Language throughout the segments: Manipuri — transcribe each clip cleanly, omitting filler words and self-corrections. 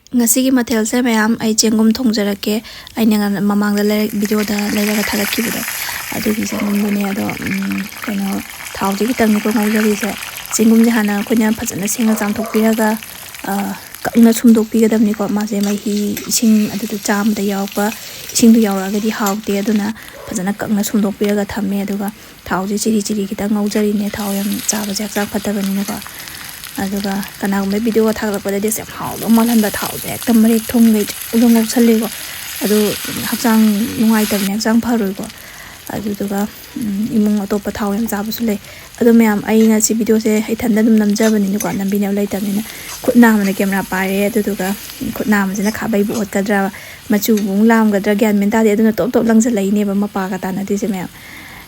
ngasi mathel se mayam ai chengum thongjarake aina mamangda video da leira thalakibudo adu gi chengum ne ado kono thauji kitang ni ko ngawjari se chengum je hana konya phajana singa chamthokpiraga kakna sumdokpigadamni ko ma se mai hi ising adu cham da yawpa ising du yawraga di hawte aduna phajana kakna sumdokpiraga thamme aduga thauji chiri chiri kitang ngawjari ne thau yam chaba jak jak phatabani ne ko aduga kanagum video thaglakpada de sem hawlo malhan da thau je ekdam rek thong le udong chali ko adu hachang nungai tab ne jang pharoi ko aduga imung atop thau yam chaba su le adu mayam ai na si video se ai thanda dum namjabani ni ko nambi ne lai tamina khutna mane camera pare aduga khutna ma jina khabai bu ot kadra machu bung lam gadra gyan men ta de aduna top top langja lai ne ba mapa ka ta na di se mayam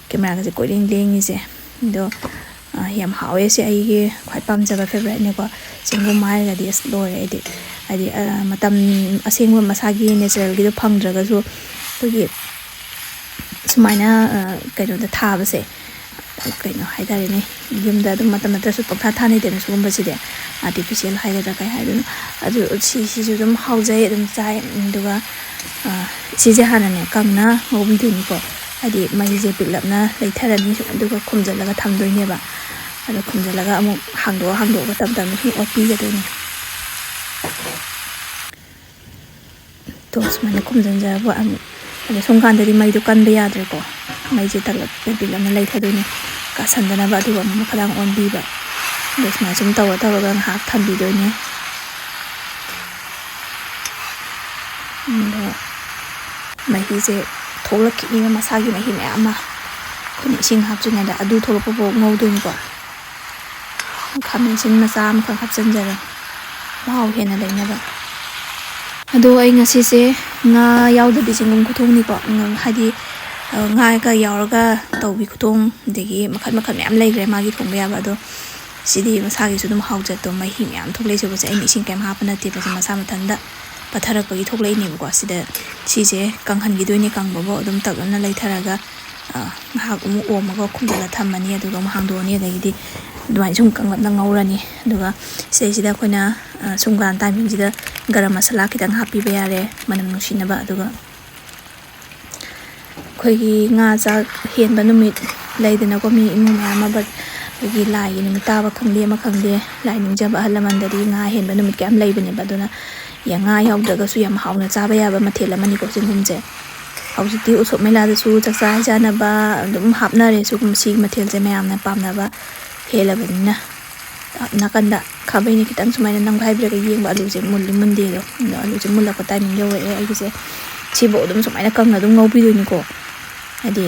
camera ga se ko ling ling ni se do yam hawe se ai ge khwai pam jaba favorite ne ko chengum mai ga di store adi matam asengwa masagi natural gi do phangdra ga so to gi sumaina kaino da thaba se kaino haidare ne yumda dum matam matra su pangtha thani de su gumba si de artificial haida kai haidu adu si ju dum haujai dum chai duga si je hana ne kamna ngom di ni ko adi mai je pilapna leitharani su duga khumjalaga thamdoi ne ba adu khumjalaga amu hangdo ga tam hi opi ga doi ne to smane khumjanja ba am adu songkan dari mai du kan be yadre ko mai je talap pilapna leithadoi ne ka sandana ba du amu khalang on bi ba desma sum tawa ga hak thambi doi ne mai hi je tholak ki ni masagi mai hi me ama khuni sing hap chunga da adu tholak po ngau doi ko khamin sin masa am khang hap chanjara mau hena leina ba adu ai ngasi se nga yawda di chingum kuthong ni ko hadi nga ka yawraga tawbi kuthong degi makhat makhat me am leigre magi thongba ya ba do sidi masagi su dum hawja to mai hi me am tholai se ba se ai mi sing kem hapana ti ba masa mathanda patharak pagi thoklai ni ko sida chije kanghan gi doini kang bobo dum takna leitharaga ha umu omaga khumjala thammani aduga hangdoni adagidi dumai sum kanglat na ngaurani aduga sida koina sunggan timing jida garam masala kitang happy ba yare manam nusina ba aduga khoigi nga ja hen ba numit leidena ko mi imu ma ba gi lai ni ta ba khangde ma khangde lai ning ja ba halamandari nga hen ba numit kam leibane ba duna ya nga yawdaga su yam hawna chaba ya ba mathela mani ko singumje hawjiti usop mela da su chaksa jana ba dum hapna re su kum sig mathel je mayam na pamna ba hela banina nakanda khabai ni kitang sumaina nang bhai brega yeng ba alu je mulli mundi do alu je mulla ko timing yo ai ge se chibo dum sumaina kangna dum ngau bi do ni ko adi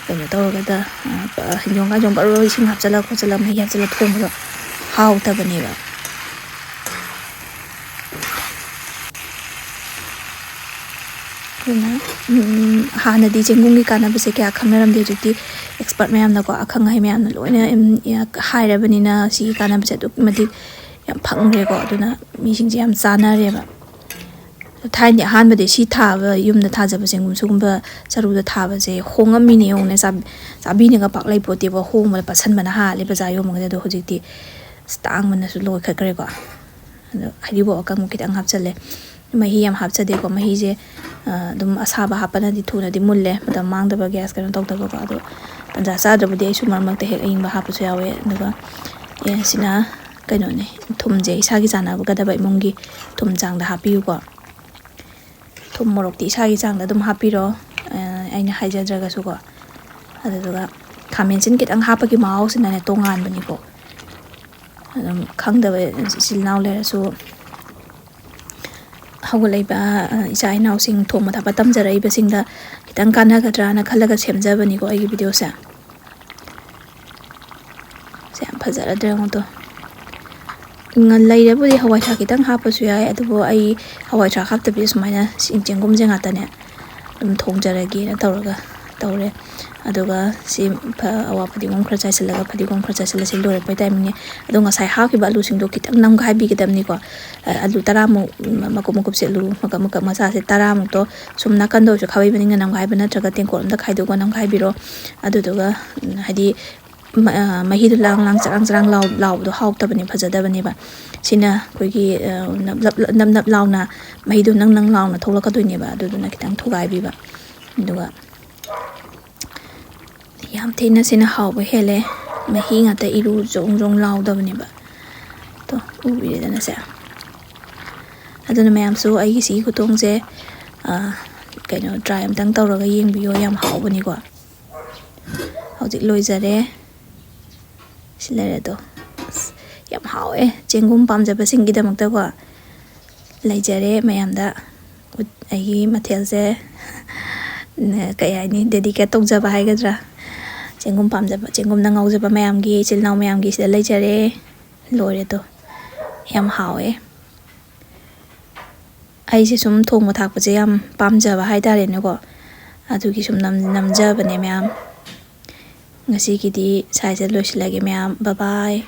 kanya to ga da hinjong ga jong ba ro sing hap chala ko chala mai ya chala thom ro haw ta bani ba hana di chengum gi kana base kya khangnaram de jukti expert mayam na ko akhang hai mayam na loina hai rabani na si kana base duk mati yam phangre ko aduna mi sing jam chana re ba thai ni han ba de si tha ba yum na tha ja ba chengum sugum ba charu da tha ba je hongam mi ne yong ne sa bi ne ga pak lai pote ba hong ma pasan bana ha le ba ja yo ma do hojikti stang man su loi kha kare ko hari bo akang mu kitang hap chale mahi yam hap chade ko mahi je dum asaba hapana di thuna di mulle madam mangda ba gas kan tok tok ko ado tanja sa da budi su marmak te hek aing ba hap chu yawe nuga ya sina kaino ne thum je isa gi jana ba da bai mungi thum jang da hapi ko thum morok ti isa gi jang da dum hapi ro aina haija jaga su ko ado duga khamen sin kitang hapa gi mau sina ne tongan bani ko khang da sil naw le su hawalai ba isai naw sing thoma thapa tamjarai ba singda kitang kana gadra na khalaga semjabani ko ai video sa sam phajara drang to ngal lai ra budi hawai tha kitang hapa su ya adu ai hawai tha khap ta bi sumaina sing chengum jenga ta ne thongjara gi na tawraga tawre aduga si awa padigom khra chai selaga padigom khra chai sela silore pai time ne adunga sai ha ki ba lu sing do kitang nam gai bi kitam ni ko alu taramu makum se lu maka masa se taramu to sumna kan do ju khawai bani nam gai bana traga ten ko da khai do ko nam gai biro adu duga hadi mahidu lang charang laubdo hauttabani phajadabani ba sina koigi nap launa mahidu nang launa tholakadoini ba aduduna kitang thugai bi ba duga yam thina sina hauba hele mahi ngata iru jong laudabani ba to ubire dana sa aduna mayam su ai si khutong je kaino try am tang tawraga yengbiyo yam haubani ko hojik loijare silare to yam hawe chengum pamjaba singgidamakta ko leijare mayamda ai mathel je kayani dedicate tawjaba haigadra chengum pamjaba chengum na ngaujaba mayamgi chilnaw mayamgi sida leijare lore to yam hawe aise sum thongba thakpa je yam pamjaba haidare ne ko adugi sum namjaba ne mayam ngasi gidi saise loisilage mayam bye bye